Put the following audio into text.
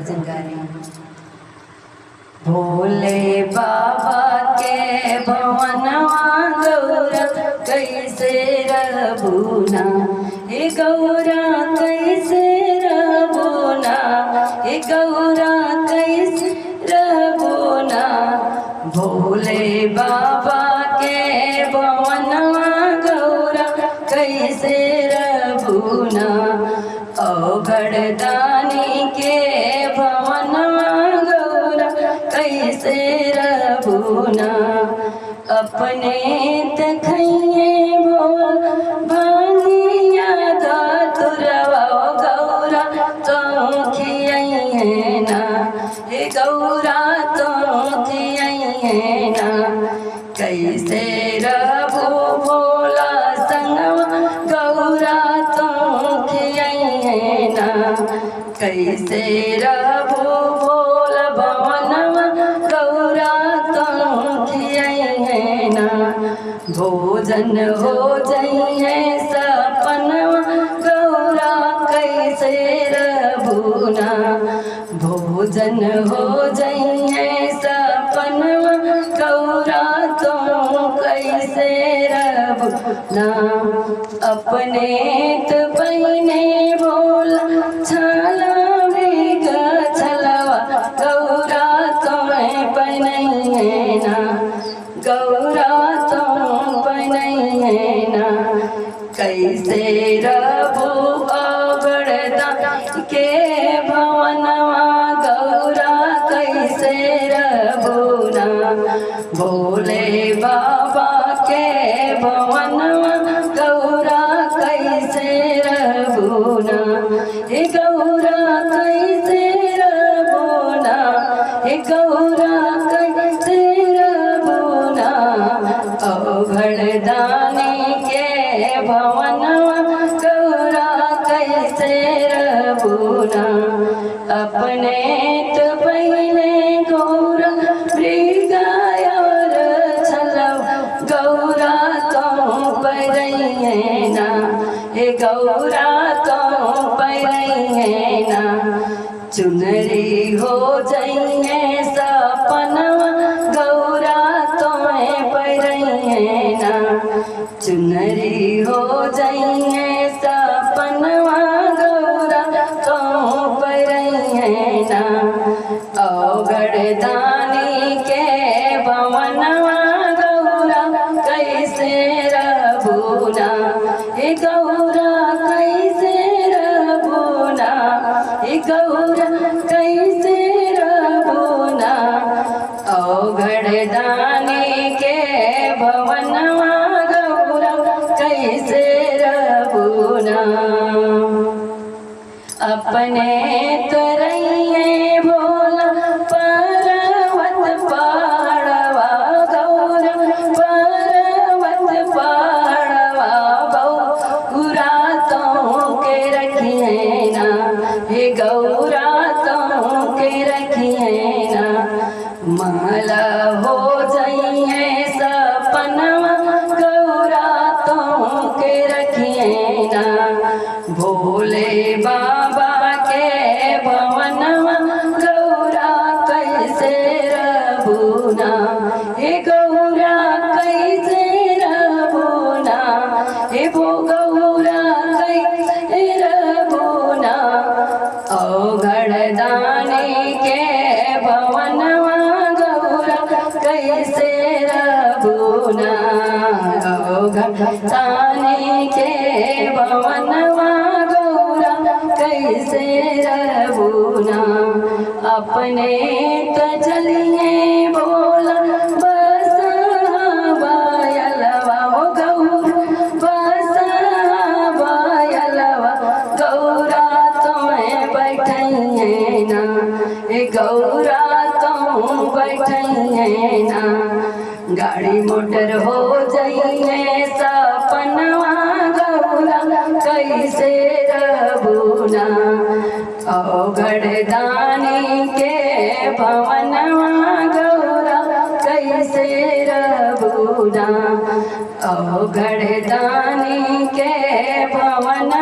भजन गा रही हूँ। भोले बाबा के भवनवा गौरा कैसे रहबूना, हे गौरा कैसे रहबूना, हे गौरा कैसे रहबूना। भोले बाबा के भवनवा गौरा कैसे रहबूना, औगड़दानी के भवनवा गौरा कैसे रहबूना। अपने तखइए बोल भानिया धतुरवा गौरा तो खियाइए ना, हे गौरा तो खियाइए ना। कैसे रहबू भोला संगवा गौरा तो खियाइए ना, कैसे रहबू भोला भवनवा गौरा तो खियाइए ना। भोजन हो जाइए सपनवा गौरा कैसे रहबूना, भोजन हो जाइए सपनवा गौरा तो कैसे रहबूना। अपने तो पहने बोला छाला में छलवा गौरा तुम्हें पहनाइए ना, गौरा तुम पहनाइए ना। कैसे रहबू औगड़दानी के भवनवा गौरा कैसे रहबूना। भोले बाबा के भवनवा गौरा कैसे रहबूना, हे गौरा कैसे रहबूना, हे गौरा कैसे रहबूना। औगड़दानी के भवनवा गौरा कैसे रहबूना। अपने तो पहले गौरा मृगाया छलवा गौरा तो पैरइए ना, हे गौरा तो पैरइए ना। चुनरी हो जाइए सपनवा गौरा तुम्हें पैरइए ना, चुनरी हो जाइए सपनवा गौरा तो पैरइए ना। औगड़दानी के भवनवा गौरा कैसे रहबूना, हे गौरा कैसे रहबूना, हे गौरा कैसे रहबूना। औगड़दानी के भवनवा गौरा कैसे रहबूना। अपने तो रहिए भोला पर्वत पहाड़वा गौरा, पर्वत पहाड़वा गौरा तो के रखिए ना, हे गौरा तो के रखिए ना। माला हो जाइए सपनवा गौरा तो के रखिए ना। भोले बाबा के भवनवा गौरा कैसे रहबूना, हे गौरा कैसे रहबूना, हे वो गौरा कैसे रहबूना। औगड़दानी के भवनवा गौरा कैसे रहबूना, औगड़दानी के भवनवा गौरा कैसे रहबूना। अपने तो चलिए बोला बसहाबायलवा गौरा, बसहाबायलवा गौरा तुम्हें बैठाइए ना, हे गौरा तुम बैठाइए ना। गाड़ी मोटर हो जाइए सपनवा गौरा कैसे रहबूना। औगड़दानी के भवनवा गौरा कैसे रहबूना। औगड़दानी के भवन